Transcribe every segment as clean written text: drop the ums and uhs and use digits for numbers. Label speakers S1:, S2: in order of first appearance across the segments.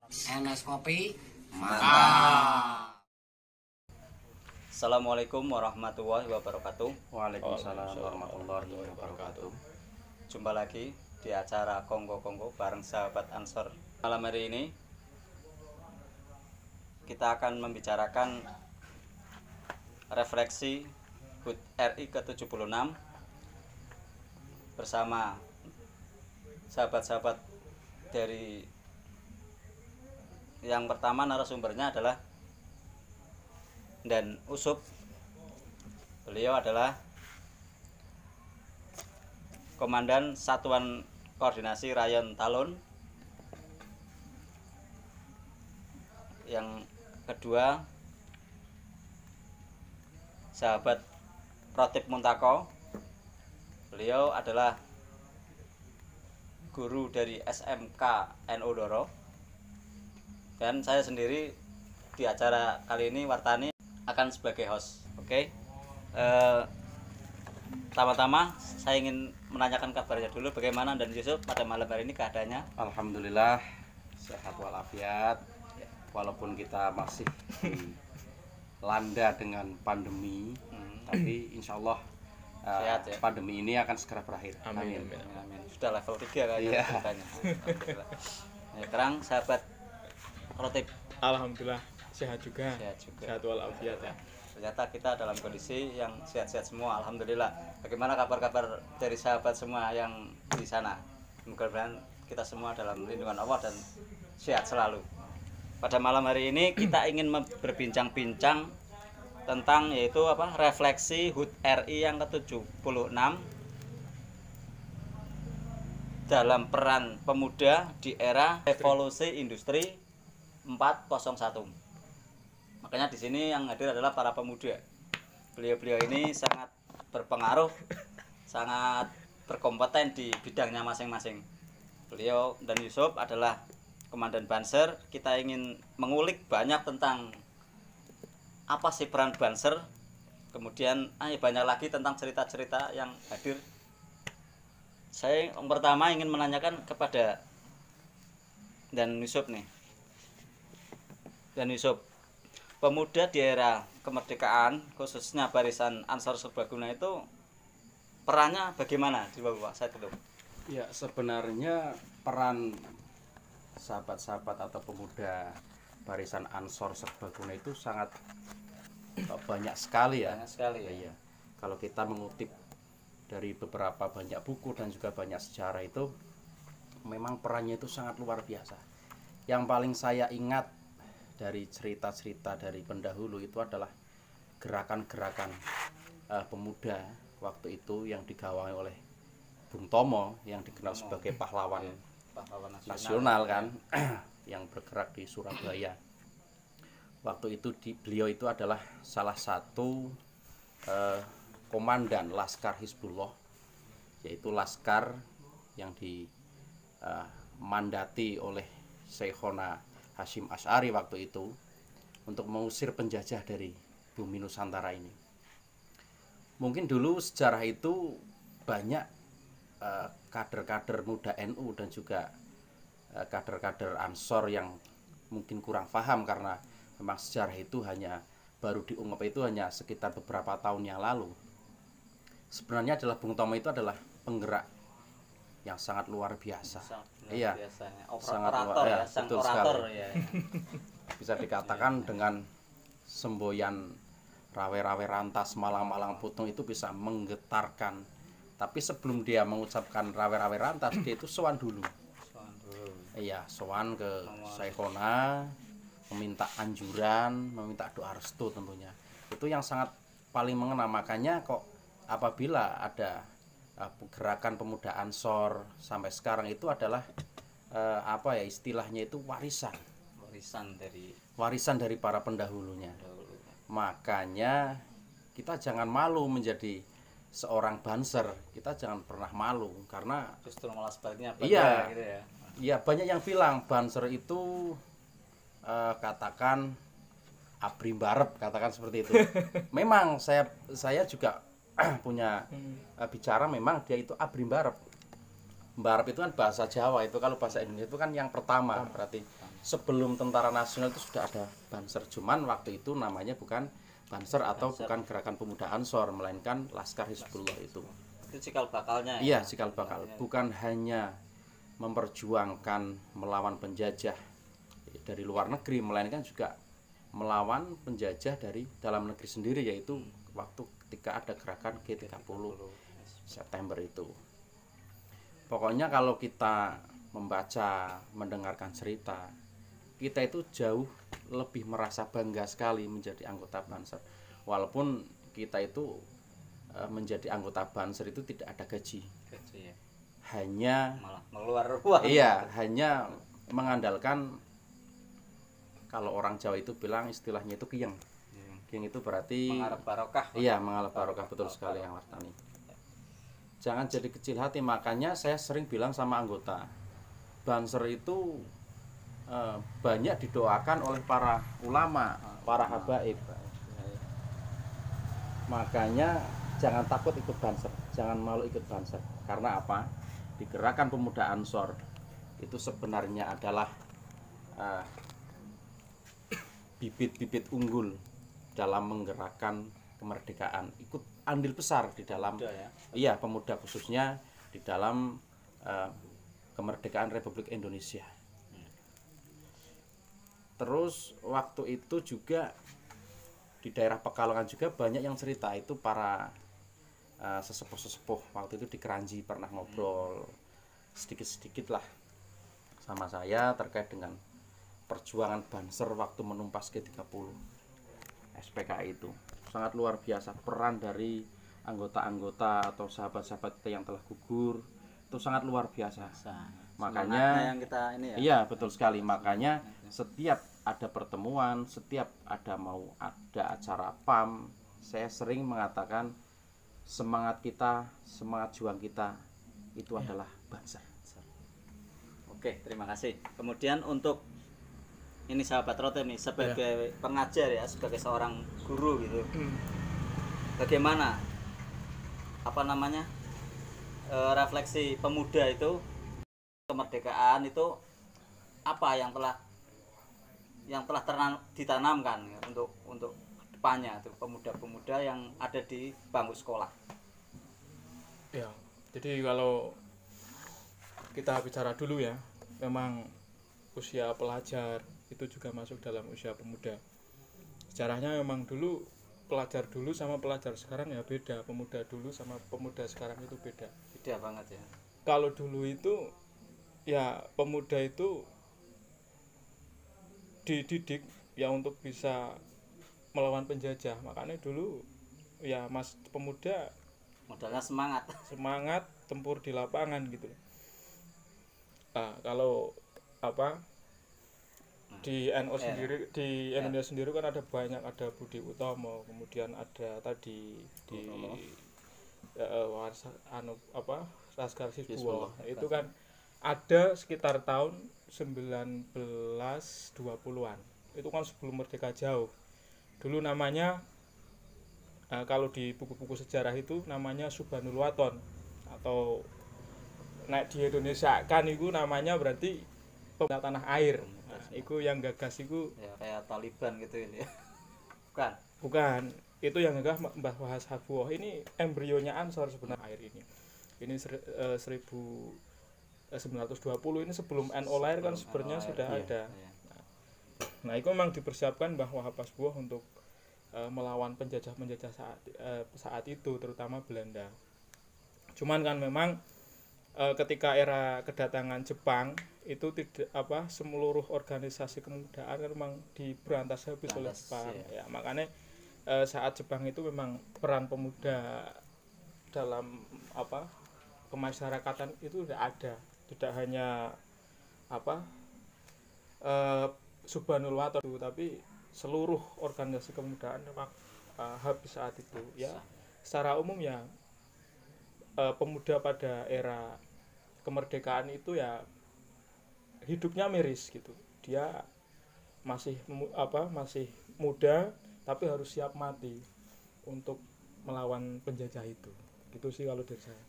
S1: Enes kopi mantap.
S2: Assalamualaikum warahmatullahi wabarakatuh.
S3: Waalaikumsalam warahmatullahi wabarakatuh.
S2: Jumpa lagi di acara Kongko bareng sahabat Ansor. Malam hari ini kita akan membicarakan refleksi HUT RI ke-76 bersama sahabat-sahabat dari yang pertama. Narasumbernya adalah dan Usup. Beliau adalah Komandan Satuan Koordinasi Rayon Talun. Yang kedua, sahabat Protip Muntako. Beliau adalah guru dari SMK NU Doro. Dan saya sendiri di acara kali ini Wartani akan sebagai host. Oke. Pertama-tama saya ingin menanyakan kabarnya dulu, bagaimana dan Yusuf pada malam hari ini keadaannya?
S3: Alhamdulillah sehat walafiat. Walaupun kita masih dilanda dengan pandemi, tapi insya Allah
S2: sehat, ya?
S3: Pandemi ini akan segera berakhir.
S2: Amin. Sudah level 3 kayaknya ceritanya. Ya, sekarang sahabat Protip.
S4: Alhamdulillah sehat juga.
S2: Sehat
S4: walafiat ya.
S2: Ternyata kita dalam kondisi yang sehat-sehat semua, alhamdulillah. Bagaimana kabar-kabar dari sahabat semua yang di sana? Mudah-mudahan kita semua dalam lindungan Allah dan sehat selalu. Pada malam hari ini kita ingin berbincang-bincang tentang yaitu refleksi HUT RI yang ke-76 dalam peran pemuda di era revolusi industri 4.0. Makanya di sini yang hadir adalah para pemuda. Beliau-beliau ini sangat berpengaruh, sangat berkompeten di bidangnya masing-masing. Beliau dan Yusuf adalah Komandan Banser. Kita ingin mengulik banyak tentang apa sih peran Banser. Kemudian banyak lagi tentang cerita-cerita yang hadir. Saya yang pertama ingin menanyakan kepada dan Yusuf nih. Dan Yusuf, pemuda di era kemerdekaan, khususnya barisan Ansor Serbaguna itu perannya bagaimana di bawah saat itu?
S3: Ya, sebenarnya peran sahabat-sahabat atau pemuda barisan Ansor Serbaguna itu sangat banyak sekali ya.
S2: Banyak sekali ya.
S3: Iya. Kalau kita mengutip dari beberapa banyak buku dan juga banyak sejarah itu, memang perannya itu sangat luar biasa. Yang paling saya ingat dari cerita-cerita dari pendahulu itu adalah gerakan-gerakan pemuda waktu itu yang digawangi oleh Bung Tomo yang dikenal sebagai pahlawan nasional kan, yang bergerak di Surabaya. Waktu itu beliau itu adalah salah satu komandan Laskar Hizbullah, yaitu laskar yang dimandati oleh Syekhona Hasyim Asy'ari waktu itu untuk mengusir penjajah dari bumi Nusantara ini. Mungkin dulu sejarah itu banyak kader-kader muda NU dan juga kader-kader Ansor yang mungkin kurang paham karena memang sejarah itu hanya baru diungkap itu hanya sekitar beberapa tahun yang lalu. Sebenarnya adalah Bung Tomo itu adalah penggerak yang sangat luar biasa. Iya, sangat luar biasa. Betul sekali.
S2: Ya.
S3: Bisa dikatakan dengan semboyan rawe-rawe rantas malang-malang putung itu bisa menggetarkan. Tapi sebelum dia mengucapkan rawe-rawe rantas, dia itu sowan dulu. Iya, sowan ke Syekhona, meminta anjuran, meminta doa restu tentunya. Itu yang sangat paling mengena. Makanya kok apabila ada gerakan pemuda Ansor sampai sekarang itu adalah istilahnya itu warisan dari para pendahulunya. Makanya kita jangan malu menjadi seorang Banser, kita jangan pernah malu karena
S2: justru malah sebaliknya
S3: gitu ya. Iya, banyak yang bilang Banser itu katakan abri barep, katakan seperti itu. Memang saya juga punya bicara, memang dia itu abri barep. Barep itu kan bahasa Jawa, itu kalau bahasa Indonesia itu kan yang pertama, berarti sebelum Tentara Nasional itu sudah ada Banser, cuman waktu itu namanya bukan Banser atau bukan Gerakan Pemuda Ansor, melainkan Laskar Hizbullah itu.
S2: Itu cikal bakalnya ya.
S3: Iya, cikal bakal. Bukan hanya memperjuangkan melawan penjajah dari luar negeri, melainkan juga melawan penjajah dari dalam negeri sendiri, yaitu waktu ketika ada gerakan G30 September itu. Pokoknya kalau kita membaca, mendengarkan cerita, kita itu jauh lebih merasa bangga sekali menjadi anggota Banser. Walaupun kita itu menjadi anggota Banser itu tidak ada gaji.
S2: Ya.
S3: Hanya
S2: Malah mengeluar uang.
S3: iya, hanya mengandalkan, kalau orang Jawa itu bilang istilahnya itu kiyeng. Kiyeng itu berarti
S2: Mengharap barokah.
S3: iya, mengharap barokah, betul sekali yang Wartani. Jangan jadi kecil hati, makanya saya sering bilang sama anggota, Banser itu banyak didoakan oleh para ulama, para habaib. Makanya jangan takut ikut Banser, jangan malu ikut Banser. Karena apa? Di Gerakan Pemuda Ansor itu sebenarnya adalah bibit-bibit unggul dalam menggerakkan kemerdekaan. Ikut andil besar di dalam
S2: Pemuda ya.
S3: iya, pemuda khususnya di dalam kemerdekaan Republik Indonesia. Terus waktu itu juga di daerah Pekalongan juga banyak yang cerita, itu para sesepuh-sesepuh waktu itu di Keranji pernah ngobrol sedikit-sedikit lah sama saya terkait dengan perjuangan Banser waktu menumpas G30 SPKI itu. Sangat luar biasa peran dari anggota-anggota atau sahabat-sahabat kita yang telah gugur, itu sangat luar biasa. Makanya
S2: yang kita ini ya.
S3: iya, betul sekali. Makanya setiap ada pertemuan, setiap ada mau ada acara PAM, saya sering mengatakan semangat kita, semangat juang kita itu adalah Banser.
S2: Oke, terima kasih. Kemudian untuk ini sahabat Rotem nih sebagai pengajar ya, sebagai seorang guru gitu. Bagaimana apa namanya? Refleksi pemuda itu, kemerdekaan itu apa yang telah ditanamkan ya, untuk depannya tuh pemuda-pemuda yang ada di bangku sekolah.
S4: Ya, jadi kalau kita bicara dulu ya, memang usia pelajar itu juga masuk dalam usia pemuda. Sejarahnya memang dulu pelajar dulu sama pelajar sekarang ya beda. Pemuda dulu sama pemuda sekarang itu beda.
S2: Beda banget ya.
S4: Kalau dulu itu ya pemuda itu dididik ya untuk bisa melawan penjajah. Makanya dulu ya Mas pemuda
S2: Modalnya semangat.
S4: semangat tempur di lapangan gitu. Nah, kalau apa di NU sendiri, di Indonesia sendiri kan ada banyak, ada Budi Utomo, kemudian ada tadi di Laskar Hizbullah. Itu kan ada sekitar tahun 1920-an. Itu kan sebelum merdeka jauh. Dulu namanya kalau di buku-buku sejarah itu namanya Subhanul Waton, atau naik di Indonesia kan itu namanya berarti pemuda tanah air. Nah, itu yang gagas itu
S2: Ya, kayak Taliban gitu ini. Bukan.
S4: bukan, itu yang gagas Mbah Wahas Habuah. Ini embrionya Ansor sebenarnya air ini. Ini 1920, ini sebelum NU lahir kan sebenarnya sudah ada. Nah, itu memang dipersiapkan bahwa Habas Buah untuk melawan penjajah-penjajah saat itu, terutama Belanda. Cuman kan memang ketika era kedatangan Jepang itu tidak seluruh organisasi kemudaan kan memang diberantas habis oleh Jepang. Ya, makanya saat Jepang itu memang peran pemuda dalam kemasyarakatan itu tidak ada. Tidak hanya Subhanul Waton, tapi seluruh organisasi kemudaan memang habis saat itu. Ya, secara umum ya pemuda pada era kemerdekaan itu ya hidupnya miris gitu. Dia masih masih muda tapi harus siap mati untuk melawan penjajah itu. Gitu sih kalau dari saya.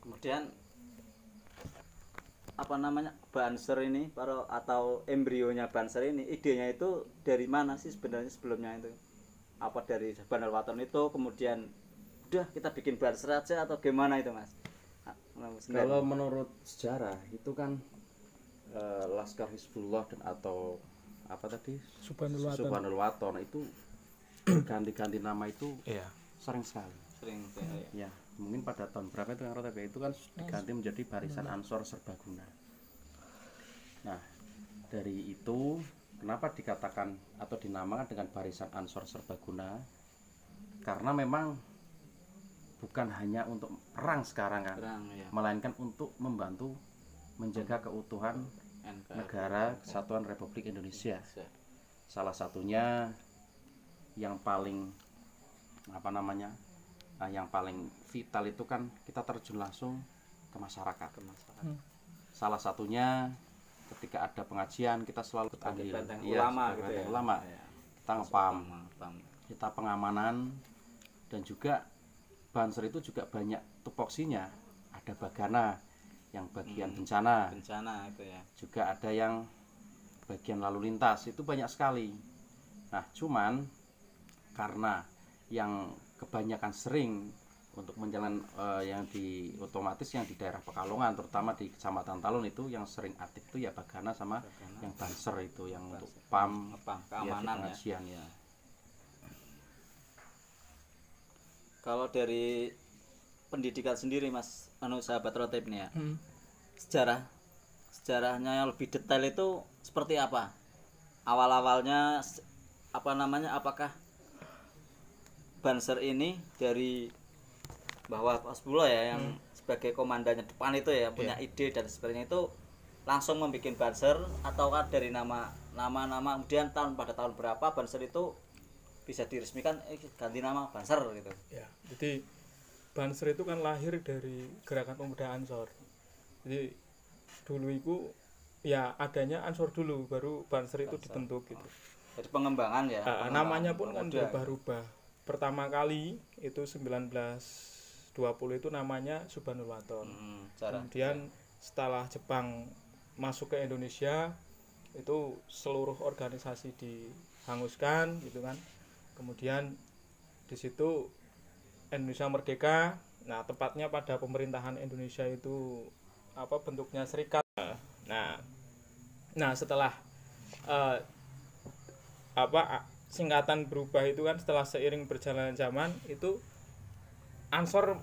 S2: Kemudian apa namanya Banser ini atau embrionya Banser ini idenya itu dari mana sih sebenarnya sebelumnya itu? Apa dari Bandar Waton itu kemudian udah kita bikin Banser aja atau gimana itu Mas?
S3: Kalau menurut sejarah itu kan Laskar Hizbullah dan atau apa tadi Subhanul Waton itu ganti-ganti nama itu sering sekali.
S2: Sering
S3: ya. Mungkin pada tahun berapa itu yang Rotepe itu kan diganti menjadi Barisan Ansor Serbaguna. Nah, dari itu kenapa dikatakan atau dinamakan dengan Barisan Ansor Serbaguna? Karena memang bukan hanya untuk perang sekarang kan, melainkan untuk membantu menjaga keutuhan negara Kesatuan Republik Indonesia. Salah satunya yang paling yang paling vital itu kan kita terjun langsung ke masyarakat. Salah satunya ketika ada pengajian kita selalu panggil
S2: ulama gitu ya.
S3: Ulama. Kita ngepam, kita pengamanan, dan juga Banser itu juga banyak tupoksinya. Ada Bagana yang bagian bencana
S2: itu ya.
S3: Juga ada yang bagian lalu lintas, itu banyak sekali. Nah, cuman karena yang kebanyakan sering untuk menjalan yang di otomatis yang di daerah Pekalongan, terutama di Kecamatan Talun itu yang sering aktif itu ya Bagana sama yang Banser itu yang untuk PAM
S2: keamanan
S3: ya.
S2: Kalau dari pendidikan sendiri Mas sahabat Rotep nih ya, sejarahnya yang lebih detail itu seperti apa? Awal-awalnya apakah Banser ini dari bahwa Hasbullah ya yang sebagai komandannya depan itu ya punya ide dan sebagainya itu langsung membuat Banser, ataukah dari nama kemudian pada tahun berapa Banser itu bisa diresmikan ganti nama Banser gitu
S4: ya. Jadi Banser itu kan lahir dari Gerakan Pemuda Ansor. Jadi dulu itu ya adanya Ansor dulu baru Banser itu dibentuk gitu.
S2: Jadi pengembangan ya.
S4: Namanya pun kan berubah-ubah. Pertama kali itu 1920 itu namanya Subhanul Waton. Kemudian setelah Jepang masuk ke Indonesia itu seluruh organisasi dihanguskan gitu kan. Kemudian di situ Indonesia merdeka. Nah, tepatnya pada pemerintahan Indonesia itu bentuknya serikat. Nah setelah singkatan berubah itu kan setelah seiring berjalannya zaman itu Ansor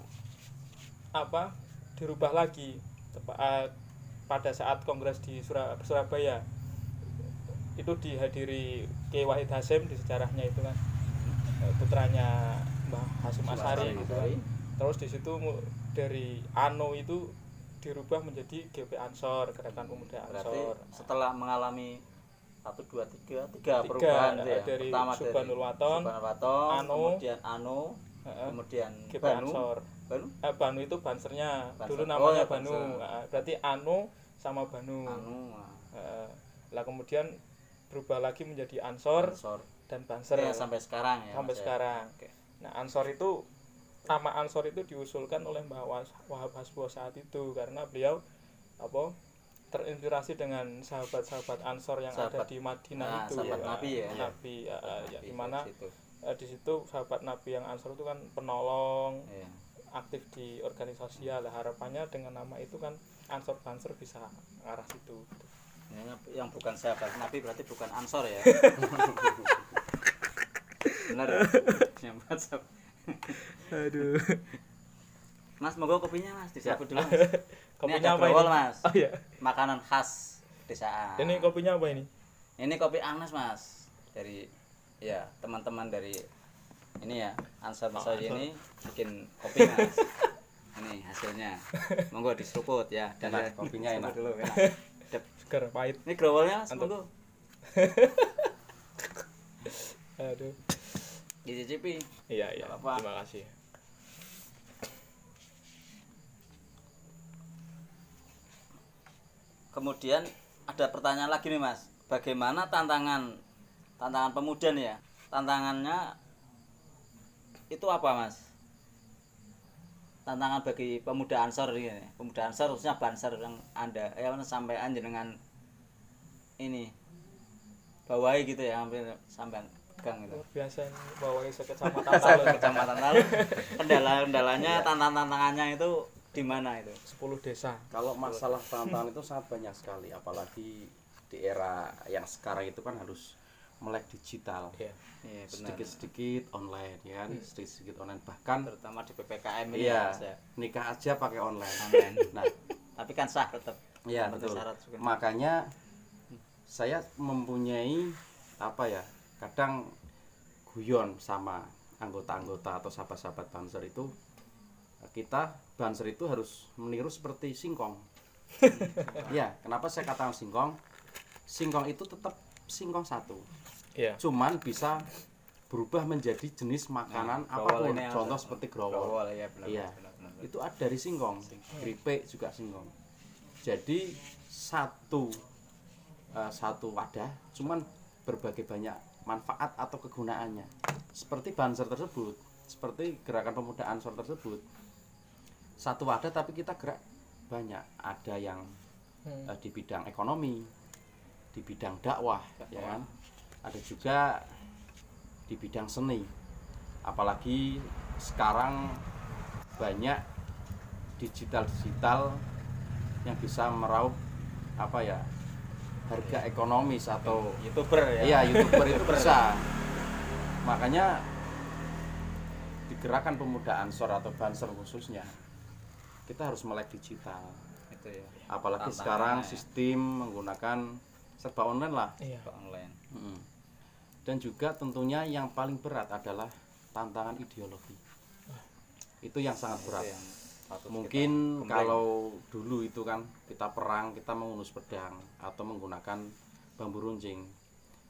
S4: dirubah lagi pada saat kongres di Surabaya itu dihadiri Kiai Wahid Hasyim di sejarahnya itu kan putranya Mbah Hasyim Asy'ari gitu kan. Terus di situ dari ANO itu dirubah menjadi GP Ansor, Gerakan Pemuda Ansor.
S2: Berarti setelah mengalami 3 perubahan ya.
S4: Dari
S2: Pertama
S4: Subhanul Waton,
S2: kemudian ANO, kemudian
S4: GP
S2: Banu.
S4: Ansor. Banu itu Bansernya.
S2: Banser.
S4: Dulu namanya
S2: ya,
S4: Banu. Berarti ANO sama Banu. Lah kemudian berubah lagi menjadi Ansor dan Banser
S2: ya, sampai sekarang ya.
S4: Sampai sekarang.
S2: Oke.
S4: Nah, nama Ansor itu diusulkan oleh Mbah Wahab Hasbullah saat itu karena beliau terinspirasi dengan sahabat-sahabat Ansor yang ada di Madinah itu
S2: sahabat Nabi ya.
S4: Nabi di mana di situ sahabat Nabi yang Ansor itu kan penolong, aktif di organisasi. Lah harapannya dengan nama itu kan Ansor Banser bisa ngarah situ gitu.
S2: Yang bukan sahabat Nabi berarti bukan Ansor ya. Benar ya.
S4: Aduh.
S2: Mas, monggo kopinya Mas, disiapin dulu Mas.
S4: Kopinya
S2: apa ini? Mas.
S4: Oh iya.
S2: Makanan khas desaan.
S4: Ini kopinya apa ini?
S2: Ini kopi Anas Mas. Dari ya teman-teman dari ini ya Ansor ini bikin kopi Mas. Ini hasilnya. Monggo diseruput ya. Dan
S3: kopinya enak
S2: dulu enak.
S4: Segar pahit.
S2: Ini growolnya Mas, monggo.
S4: Aduh.
S2: Dicicipi.
S4: Iya. Terima kasih.
S2: Kemudian ada pertanyaan lagi nih Mas, bagaimana tantangan pemuda nih ya? Tantangannya itu apa Mas? tantangan bagi pemuda Ansor ini, pemuda Ansor khususnya Banser yang Anda sampean jenengan ini bawahi gitu ya, hampir sampean pegang gitu.
S4: Luar biasa ini bawahi sekecamatan Talun.
S2: Kecamatan Talun. Kendalanya, tantangannya itu di mana itu?
S4: 10 desa.
S3: Kalau masalah tantangan itu sangat banyak sekali, apalagi di era yang sekarang itu kan harus melek digital.
S4: Iya.
S2: Iya, benar.
S3: Sedikit-sedikit online ya kan, sedikit-sedikit online, bahkan
S2: Terutama di PPKM ini
S3: iya,
S2: Mas, ya.
S3: nikah aja pakai online. Nah,
S2: Tapi kan sah tetap.
S3: iya
S2: Seperti
S3: betul.
S2: syarat sebenarnya.
S3: Makanya saya mempunyai apa ya, kadang guyon sama anggota-anggota atau sahabat-sahabat Banser itu, kita Banser itu harus meniru seperti singkong. Ya, kenapa saya katakan singkong? Singkong itu tetap singkong satu.
S4: Iya.
S3: Cuman bisa berubah menjadi jenis makanan
S2: growol
S3: apapun.
S2: ini
S3: Contoh seperti growol.
S2: Ya, benar,
S3: Iya.
S2: benar.
S3: Itu ada dari singkong. Keripik juga singkong. Jadi satu wadah, cuman berbagai banyak manfaat atau kegunaannya. Seperti Banser tersebut, seperti gerakan pemuda Ansor tersebut. Satu wadah tapi kita gerak banyak. Ada yang di bidang ekonomi, di bidang dakwah, ya kan? Ada juga di bidang seni. Apalagi sekarang banyak digital yang bisa meraup apa ya, harga ekonomis atau
S2: YouTuber ya.
S3: iya, YouTuber itu bisa. Makanya di gerakan pemuda Ansor atau Banser khususnya, kita harus melek digital.
S2: Itu ya.
S3: Apalagi
S2: Tantangannya
S3: sekarang
S2: ya.
S3: sistem menggunakan serba online lah.
S4: Iya.
S2: Online.
S3: Dan juga tentunya yang paling berat adalah tantangan ideologi. Itu yang sangat berat.
S2: Itu yang patut
S3: Mungkin
S2: kita
S3: kalau dulu itu kan kita perang, kita mengunus pedang atau menggunakan bambu runcing.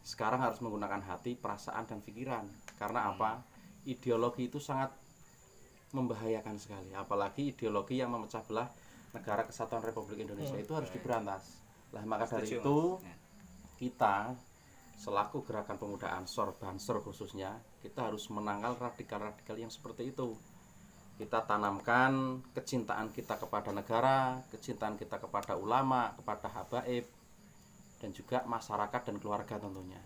S3: Sekarang harus menggunakan hati, perasaan, dan pikiran. Karena apa? Ideologi itu sangat membahayakan sekali. Apalagi ideologi yang memecah belah negara kesatuan Republik Indonesia itu harus diberantas. Lah maka dari
S2: Setuju,
S3: itu
S2: Mas. Ya.
S3: kita selaku gerakan pemuda Ansor, Banser khususnya, kita harus menangkal radikal-radikal yang seperti itu. Kita tanamkan kecintaan kita kepada negara, kecintaan kita kepada ulama, kepada habaib, dan juga masyarakat dan keluarga tentunya.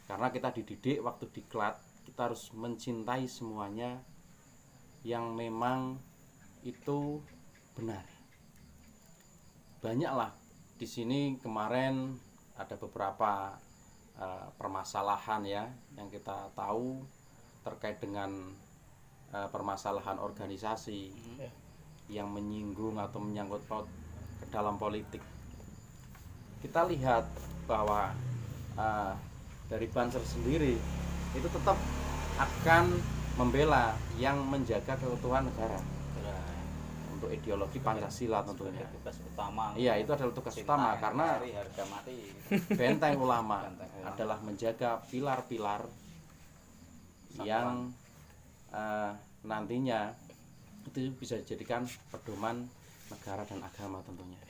S3: Karena kita dididik waktu diklat, kita harus mencintai semuanya yang memang itu benar. Banyaklah di sini kemarin ada beberapa permasalahan ya yang kita tahu terkait dengan permasalahan organisasi yang menyinggung atau menyangkut paut ke dalam politik. Kita lihat bahwa dari Banser sendiri itu tetap akan membela yang menjaga keutuhan negara untuk ideologi Pancasila tentunya.
S2: Tugas utama.
S3: Iya, itu adalah tugas
S2: Cinta
S3: utama
S2: yang
S3: karena
S2: dari harga mati.
S3: benteng ulama
S2: Benteng ulama.
S3: adalah menjaga pilar-pilar yang nantinya itu bisa dijadikan pedoman negara dan agama tentunya.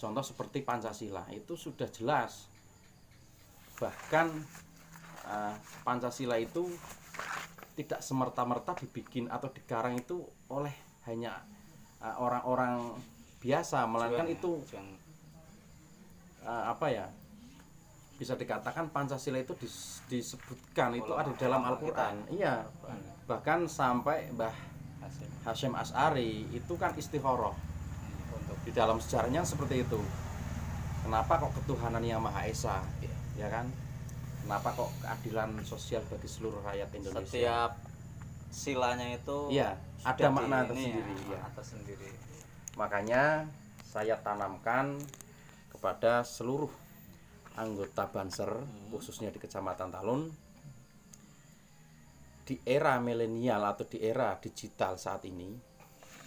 S3: Contoh seperti Pancasila itu sudah jelas. Bahkan Pancasila itu tidak semerta-merta dibikin atau dikarang itu oleh hanya orang-orang biasa, melainkan itu apa ya, bisa dikatakan Pancasila itu disebutkan itu ada di dalam Al-Quran. Iya, bahkan sampai Mbah Hasyim Asy'ari itu kan istikharah di dalam sejarahnya seperti itu. Kenapa kok ketuhanan yang Maha Esa, ya kan? Kenapa kok keadilan sosial bagi seluruh rakyat Indonesia?
S2: Setiap silanya itu
S3: Iya, ada
S2: sudah
S3: makna
S2: ini
S3: tersendiri,
S2: ya,
S3: ya.
S2: makna tersendiri.
S3: Makanya saya tanamkan kepada seluruh anggota Banser khususnya di Kecamatan Talun, di era milenial atau di era digital saat ini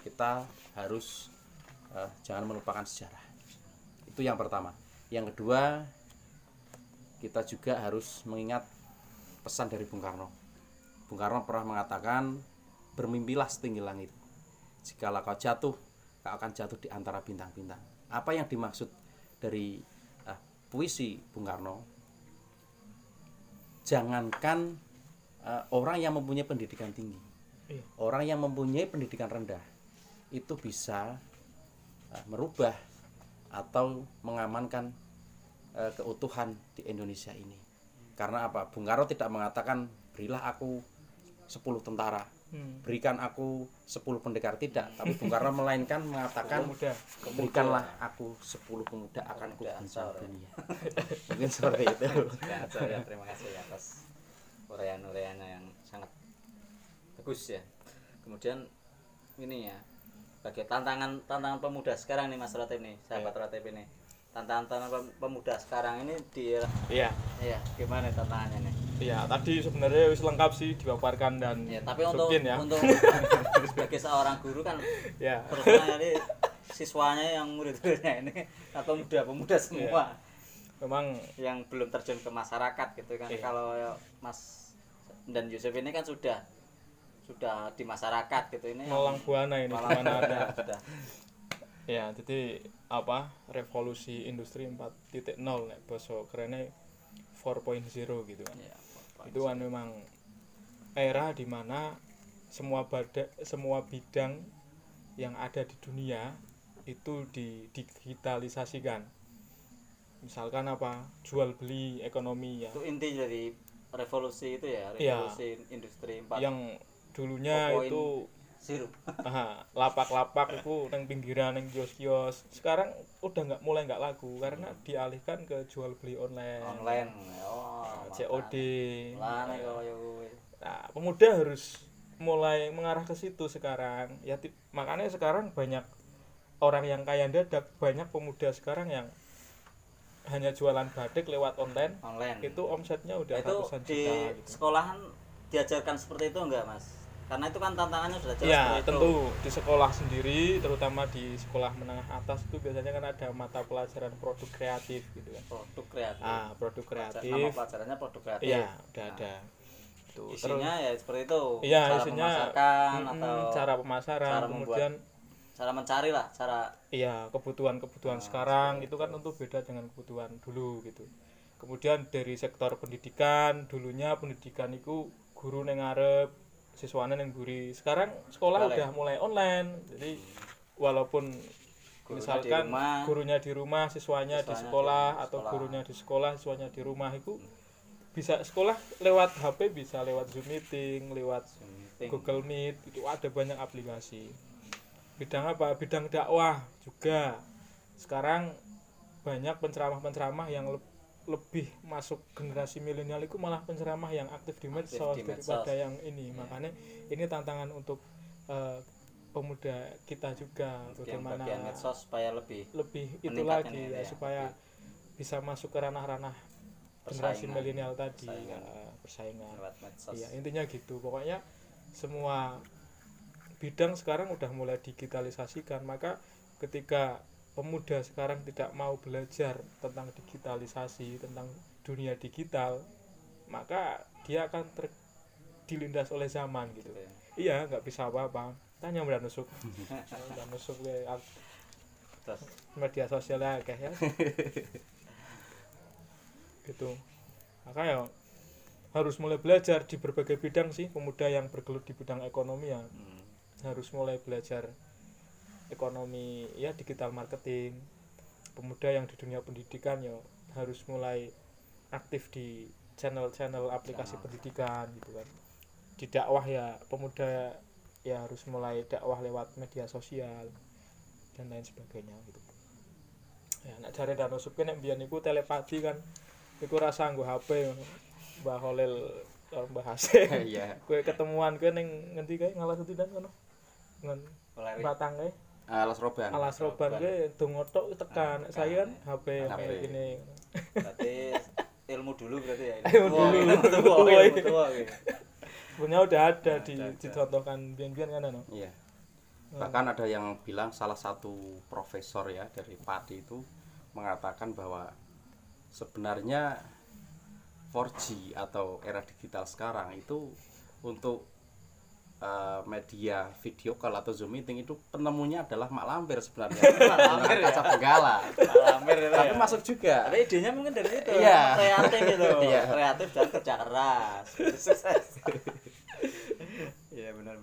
S3: kita harus jangan melupakan sejarah. Itu yang pertama. Yang kedua, kita juga harus mengingat pesan dari Bung Karno. Bung Karno pernah mengatakan, bermimpilah setinggi langit. Jikalau kau jatuh, kau akan jatuh di antara bintang-bintang. Apa yang dimaksud dari puisi Bung Karno? Jangankan orang yang mempunyai pendidikan tinggi, orang yang mempunyai pendidikan rendah, itu bisa merubah atau mengamankan keutuhan di Indonesia ini. Karena apa? Bung Karno tidak mengatakan berilah aku 10 tentara, berikan aku 10 pendekar, tidak. Tapi Bung Karno melainkan mengatakan berikanlah aku 10 pemuda akan kuguncang dunia. Mungkin seperti itu.
S2: Ya, terima kasih atas uraian-uraiannya yang sangat bagus ya. Kemudian ini ya, bagi tantangan pemuda sekarang nih Mas Ratib nih, sahabat Ratib ini. Tantangan pemuda sekarang ini di
S4: Iya.
S2: Iya, gimana tantangannya nih?
S4: Iya, tadi sebenarnya wis lengkap sih dipaparkan dan
S2: Ya, tapi untuk
S4: ya.
S2: untuk sebagai seorang guru kan
S4: Ya.
S2: terutama ini siswanya yang murid-muridnya ini atau pemuda semua
S4: Memang
S2: yang belum terjun ke masyarakat gitu kan. Kalau Mas dan Yusuf ini kan sudah di masyarakat gitu ini.
S4: malang buana ini gimana ada.
S2: Sudah.
S4: Ya, jadi revolusi industri 4.0 nek basa kerennya 4.0 gitu kan.
S2: Ya,
S4: Itu kan memang era di mana semua bidang yang ada di dunia itu digitalisasikan. Misalkan jual beli ekonomi ya.
S2: Itu inti dari revolusi itu ya, revolusi industri 4.
S4: Yang dulunya itu lapak-lapak itu neng pinggiran, neng kios-kios. Sekarang udah mulai nggak laku karena dialihkan ke jual beli online. COD. Nah, pemuda harus mulai mengarah ke situ sekarang. Ya makanya sekarang banyak orang yang kaya dadak, banyak pemuda sekarang yang hanya jualan batik lewat online. Itu omsetnya udah ratusan juta.
S2: Di
S4: gitu.
S2: Sekolahan diajarkan seperti itu enggak, Mas? Karena itu kan tantangannya sudah jelas.
S4: Ya, tentu di sekolah sendiri, terutama di sekolah menengah atas itu biasanya kan ada mata pelajaran produk kreatif gitu kan.
S2: Produk kreatif.
S4: Produk kreatif.
S2: Nama pelajarannya produk kreatif.
S4: Iya, udah ada.
S2: Itu isinya ya seperti itu.
S4: Iya,
S2: cara
S4: isinya
S2: memasarkan atau
S4: cara pemasaran, kemudian
S2: cara mencari lah,
S4: kebutuhan sekarang itu kan tentu beda dengan kebutuhan dulu gitu. Kemudian dari sektor pendidikan, dulunya pendidikan itu guru neng ngarep, siswane neng buri. Sekarang sekolah udah mulai online. Jadi walaupun misalkan gurunya di rumah, siswanya di sekolah, atau gurunya di sekolah, siswanya di rumah, itu bisa sekolah lewat HP, bisa lewat Zoom meeting, lewat Google Meet, itu ada banyak aplikasi. Bidang bidang dakwah juga sekarang banyak penceramah-penceramah yang lebih masuk generasi milenial itu malah penceramah yang aktif di medsos daripada yang ini. Makanya ini tantangan untuk pemuda kita juga, bagaimana
S2: medsos supaya lebih
S4: itu lagi ya, supaya bisa masuk ke ranah-ranah generasi milenial tadi, persaingan. Ya, intinya gitu. Pokoknya semua bidang sekarang udah mulai digitalisasikan. Maka ketika pemuda sekarang tidak mau belajar tentang digitalisasi, tentang dunia digital, maka dia akan dilindas oleh zaman gitu. Iya, nggak bisa apa-apa. Tanya Mbak Nusuk. Mbak Nusuk media sosialnya kayak ya. Gitu. Makanya harus mulai belajar di berbagai bidang sih. Pemuda yang bergelut di bidang ekonomi ya harus mulai belajar ekonomi ya, digital marketing. Pemuda yang di dunia pendidikan ya harus mulai aktif di channel-channel aplikasi pendidikan gitu kan. Di dakwah ya pemuda ya harus mulai dakwah lewat media sosial dan lain sebagainya gitu. Ya nek jare Danusub ki nek mbiyen iku telepati kan iku rasa nggo HP Mbah Holil Mbah Hasim. Iya. Kowe ketemuan kowe ning ngendi kae Ngalas Utidan kono? Ngon Batang kae.
S3: Alas Roban
S4: kowe dongo tok tekan. Saya kan HP gini.
S2: Berarti ilmu dulu berarti ya.
S4: Ilmu dulu. Sebenarnya udah ada dicontohkan biyen-biyen kan ano.
S3: Iya. Bahkan ada yang bilang salah satu profesor ya dari Padi itu mengatakan bahwa sebenarnya 4G atau era digital sekarang itu untuk media video call atau Zoom meeting itu penemunya adalah Mak Lampir sebenarnya. Lampir kaca benggala.
S2: Lampir itu.
S3: Tapi masuk juga.
S2: Tapi idenya mungkin dari itu.
S3: Iya.
S2: Kreatif gitu.
S3: Iya.
S2: Kreatif dan kerja keras. Sukses. Iya benar.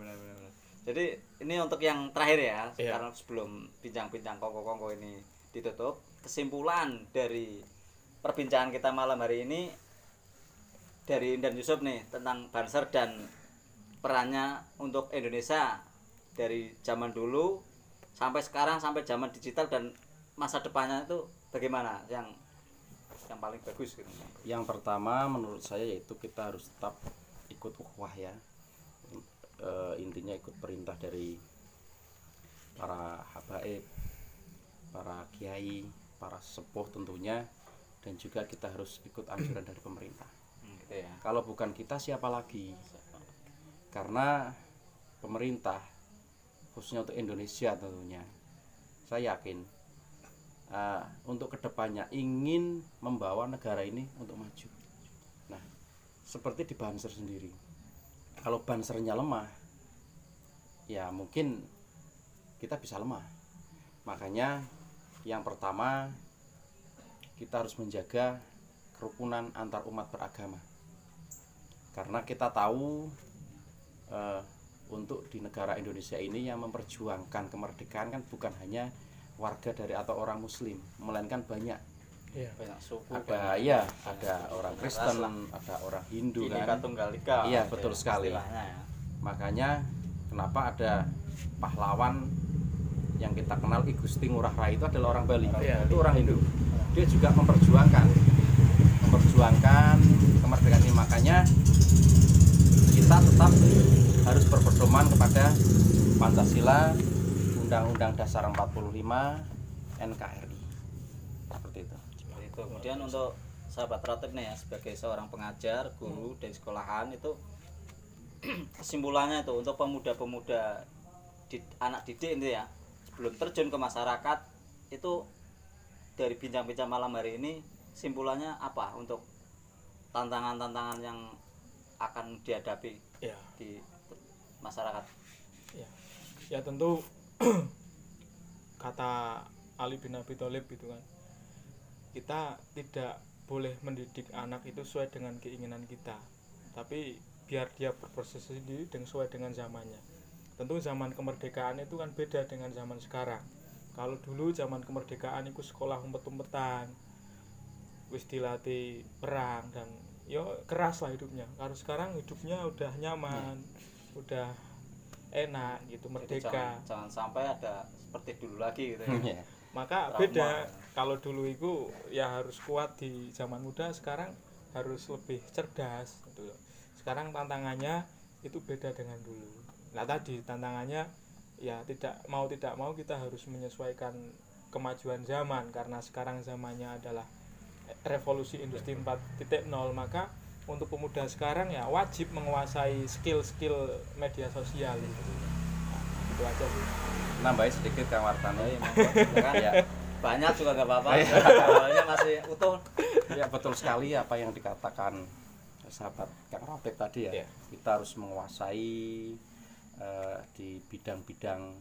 S2: Jadi ini untuk yang terakhir ya,
S4: Iya.
S2: karena sebelum bincang-bincang kongko-kongko ini ditutup, kesimpulan dari perbincangan kita malam hari ini dari Indan Yusuf nih tentang Banser dan perannya untuk Indonesia dari zaman dulu sampai sekarang sampai zaman digital dan masa depannya itu bagaimana yang paling bagus gitu.
S3: Yang pertama menurut saya yaitu kita harus tetap ikut ukhuwah ya. Intinya ikut perintah dari para habaib, para kiai, para sepuh tentunya, dan juga kita harus ikut anjuran dari pemerintah.
S2: Gitu ya.
S3: Kalau bukan kita siapa lagi? Karena pemerintah khususnya untuk Indonesia tentunya, saya yakin untuk kedepannya ingin membawa negara ini untuk maju. Nah, seperti di Banser sendiri, kalau Bansernya lemah, ya mungkin kita bisa lemah. Makanya yang pertama kita harus menjaga kerukunan antar umat beragama, karena kita tahu untuk di negara Indonesia ini yang memperjuangkan kemerdekaan kan bukan hanya warga dari atau orang Muslim, melainkan banyak.
S4: Iya.
S2: Banyak suku,
S3: Ada orang Kristen, ada orang Hindu
S2: Bhinneka
S3: kan.
S2: Tunggal Ika.
S3: Iya, betul sekali.
S2: Istilahnya ya.
S3: Makanya kenapa ada pahlawan yang kita kenal I Gusti Ngurah Rai itu adalah orang Bali.
S4: Iya.
S3: Itu orang Hindu. Dia juga memperjuangkan kemerdekaan ini. Makanya kita tetap harus berpedoman kepada Pancasila, Undang-Undang Dasar 45, NKRI. Seperti itu.
S2: Seperti itu. Kemudian untuk sahabat Ratib nih ya, sebagai seorang pengajar, guru dari sekolahan itu kesimpulannya itu untuk pemuda-pemuda anak didik itu ya, sebelum terjun ke masyarakat itu dari bincang-bincang malam hari ini simpulannya apa untuk tantangan-tantangan yang akan dihadapi
S4: Ya.
S2: di masyarakat?
S4: Ya tentu kata Ali bin Abi Thalib itu kan, kita tidak boleh mendidik anak itu sesuai dengan keinginan kita, tapi biar dia berproses sendiri dan sesuai dengan zamannya. Tentu zaman kemerdekaan itu kan beda dengan zaman sekarang. Kalau dulu zaman kemerdekaan itu sekolah umpet-umpetan, wis dilatih perang dan yo keras lah hidupnya. Kalau sekarang hidupnya udah nyaman, udah enak gitu,
S2: Jadi
S4: merdeka.
S2: jangan sampai ada seperti dulu lagi gitu ya.
S3: Iya.
S4: Maka
S2: Trauma.
S4: beda. Kalau dulu itu ya harus kuat di zaman muda, sekarang harus lebih cerdas gitu. Sekarang tantangannya itu beda dengan dulu. Nah tadi tantangannya ya tidak mau kita harus menyesuaikan kemajuan zaman, karena sekarang zamannya adalah revolusi industri 4.0. Maka untuk pemuda sekarang ya wajib menguasai skill-skill media sosial gitu. Nah, itu aja sih.
S3: Nambahin sedikit Kang Wartani.
S2: Ya, kan?
S3: Ya,
S2: Banyak juga nggak apa-apa.
S3: Iya.
S2: Awalnya masih utuh.
S3: ya betul sekali apa yang dikatakan sahabat Kang Ratib tadi ya.
S4: Iya.
S3: Kita harus menguasai di bidang-bidang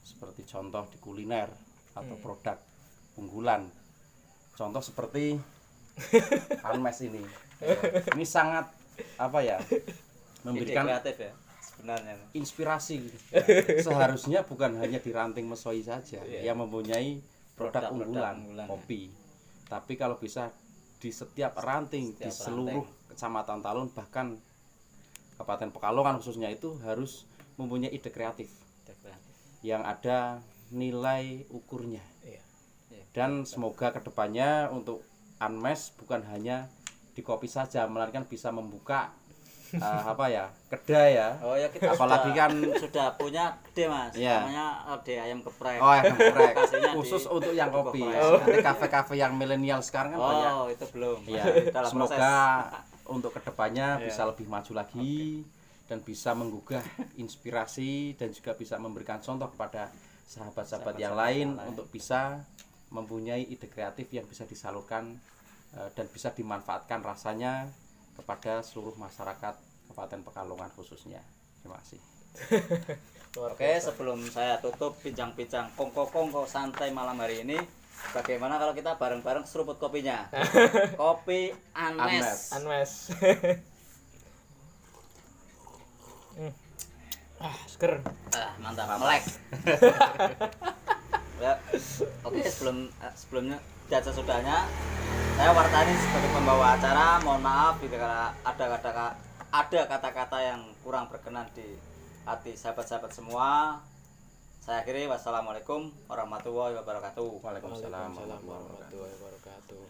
S3: seperti contoh di kuliner atau produk unggulan. Contoh seperti Anmes ini. Ini sangat apa ya?
S2: Ide
S3: Memberikan
S2: kreatif ya sebenarnya.
S3: inspirasi. Seharusnya bukan hanya di ranting mesoi saja yang mempunyai produk
S2: Produk-produk
S3: unggulan
S2: unggulan,
S3: kopi. Tapi kalau bisa di setiap ranting di
S2: Setiap
S3: seluruh kecamatan Talun, bahkan Kabupaten Pekalongan khususnya, itu harus mempunyai ide kreatif
S2: Ide kreatif.
S3: yang ada nilai ukurnya.
S4: Iya.
S3: Dan semoga kedepannya untuk Anmes bukan hanya di kopi saja, melainkan bisa membuka apa ya, kedai ya.
S2: Oh ya, kita
S3: Apalagi
S2: sudah,
S3: kan
S2: sudah punya gede Mas.
S3: Iya.
S2: Namanya Ode Ayam Geprek.
S3: oh ya geprek.
S2: Lokasinya
S3: Khusus
S2: di
S3: untuk yang
S2: Tugu
S3: kopi.
S2: Geprek.
S3: Nanti kafe-kafe yang milenial sekarang kan banyak.
S2: Oh, itu belum.
S3: Ya,
S2: Dalam
S3: semoga
S2: proses.
S3: untuk kedepannya
S2: Iya.
S3: bisa lebih maju lagi dan bisa menggugah inspirasi dan juga bisa memberikan contoh kepada sahabat-sahabat yang lain untuk bisa mempunyai ide kreatif yang bisa disalurkan dan bisa dimanfaatkan rasanya kepada seluruh masyarakat Kabupaten Pekalongan khususnya. Terima kasih.
S2: Oke, sebelum saya tutup bincang-bincang kongko-kongko santai malam hari ini, bagaimana kalau kita bareng-bareng seruput kopinya? Kopi Anmes.
S3: Anmes.
S4: Anmes. Seger.
S2: Mantap, melek. Ya, oke, sebelumnya dan sesudahnya saya Wardani sebagai pembawa acara, mohon maaf bila ada kata-kata yang kurang berkenan di hati sahabat-sahabat semua. Saya akhiri, wassalamualaikum warahmatullahi wabarakatuh.
S3: Waalaikumsalam
S4: Waalaikumsalam warahmatullahi wabarakatuh.